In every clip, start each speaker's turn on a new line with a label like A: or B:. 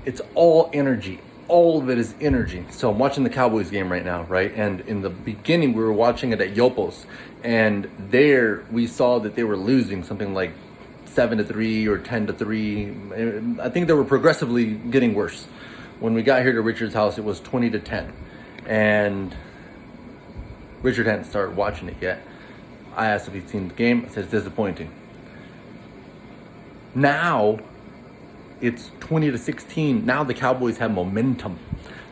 A: it's all energy. All of it is energy. So I'm watching the Cowboys game right now, right? And in the beginning, we were watching it at Yopos, and there we saw that they were losing something like 7-3 or 10-3. I think they were progressively getting worse. When we got here to Richard's house, it was 20-10, and Richard hadn't started watching it yet. I asked if he'd seen the game. I said it's disappointing. Now it's 20-16. Now the Cowboys have momentum.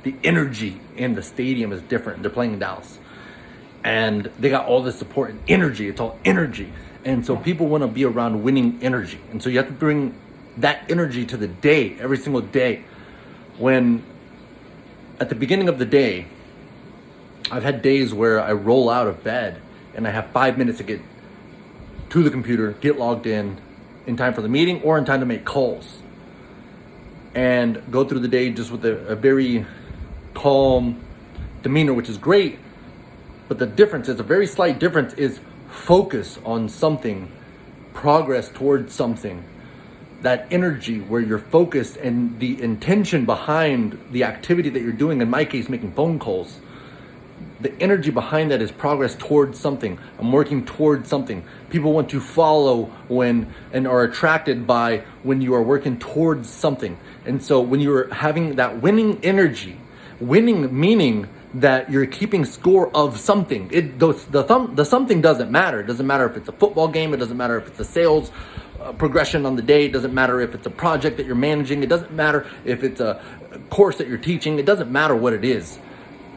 A: The energy in the stadium is different. They're playing in Dallas, and they got all this support and energy. It's all energy. And so people want to be around winning energy. And so you have to bring that energy to the day, every single day. When at the beginning of the day, I've had days where I roll out of bed and I have 5 minutes to get to the computer, get logged in time for the meeting or in time to make calls. And go through the day just with a very calm demeanor, which is great. But the difference is, a very slight difference is focus on something, progress towards something. That energy where you're focused and the intention behind the activity that you're doing, in my case, making phone calls, the energy behind that is progress towards something. I'm working towards something. People want to follow when and are attracted by when you are working towards something. And so when you're having that winning energy, winning meaning that you're keeping score of something. The something doesn't matter. It doesn't matter if it's a football game. It doesn't matter if it's a sales progression on the day. It doesn't matter if it's a project that you're managing. It doesn't matter if it's a course that you're teaching. It doesn't matter what it is.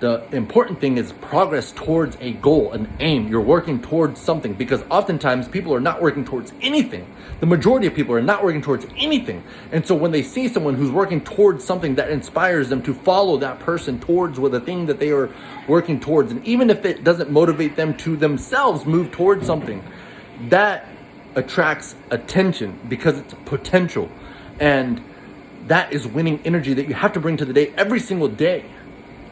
A: The important thing is progress towards a goal, an aim. You're working towards something, because oftentimes people are not working towards anything. The majority of people are not working towards anything. And so when they see someone who's working towards something, that inspires them to follow that person towards with the thing that they are working towards. And even if it doesn't motivate them to themselves move towards something, that attracts attention because it's potential. And that is winning energy that you have to bring to the day every single day.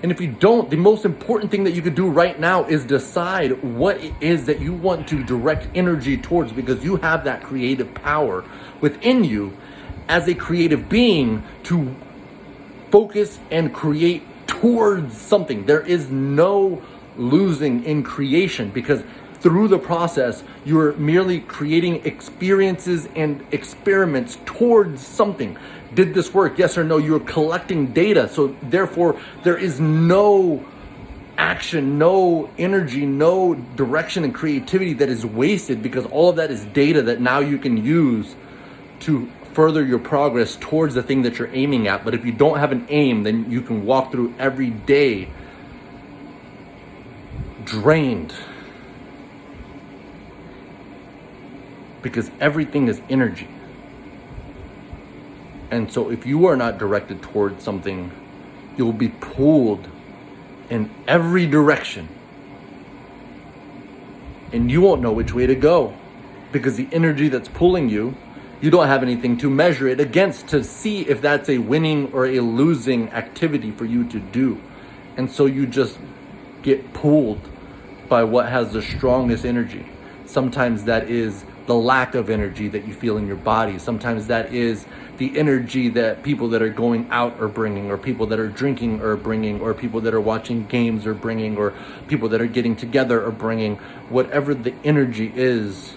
A: And if you don't, the most important thing that you could do right now is decide what it is that you want to direct energy towards, because you have that creative power within you as a creative being to focus and create towards something. There is no losing in creation, because through the process, you're merely creating experiences and experiments towards something. Did this work? Yes or no? You're collecting data. So therefore, there is no action, no energy, no direction and creativity that is wasted, because all of that is data that now you can use to further your progress towards the thing that you're aiming at. But if you don't have an aim, then you can walk through every day drained, because everything is energy. And so if you are not directed towards something, you'll be pulled in every direction. And you won't know which way to go, because the energy that's pulling you, you don't have anything to measure it against to see if that's a winning or a losing activity for you to do. And so you just get pulled by what has the strongest energy. Sometimes that is the lack of energy that you feel in your body. Sometimes that is the energy that people that are going out are bringing, or people that are drinking are bringing, or people that are watching games are bringing, or people that are getting together are bringing. Whatever the energy is,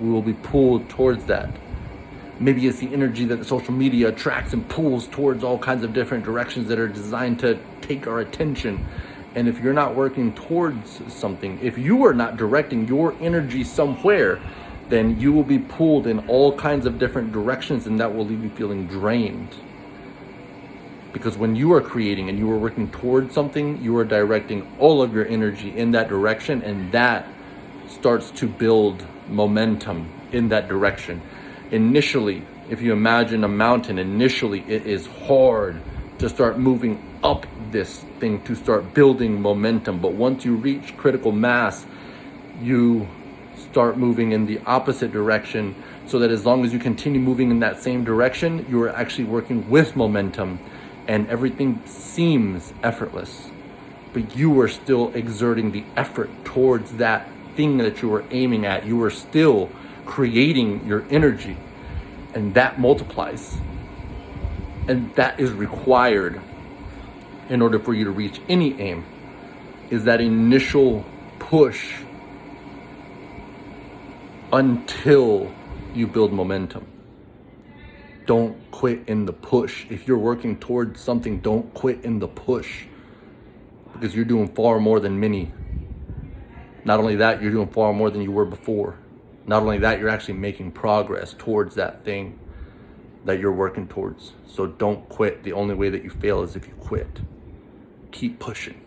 A: we will be pulled towards that. Maybe it's the energy that the social media attracts and pulls towards all kinds of different directions that are designed to take our attention. And if you're not working towards something, if you are not directing your energy somewhere, then you will be pulled in all kinds of different directions, and that will leave you feeling drained. Because when you are creating and you are working towards something, you are directing all of your energy in that direction, and that starts to build momentum in that direction. Initially, if you imagine a mountain, initially it is hard to start moving up this thing, to start building momentum. But once you reach critical mass, you start moving in the opposite direction, so that as long as you continue moving in that same direction, you are actually working with momentum, and everything seems effortless. But you are still exerting the effort towards that thing that you are aiming at. You are still creating your energy, and that multiplies. And that is required in order for you to reach any aim, is that initial push until you build momentum. Don't quit in the push. If you're working towards something, don't quit in the push, because you're doing far more than many. Not only that, you're doing far more than you were before. Not only that, you're actually making progress towards that thing that you're working towards. So don't quit. The only way that you fail is if you quit. Keep pushing.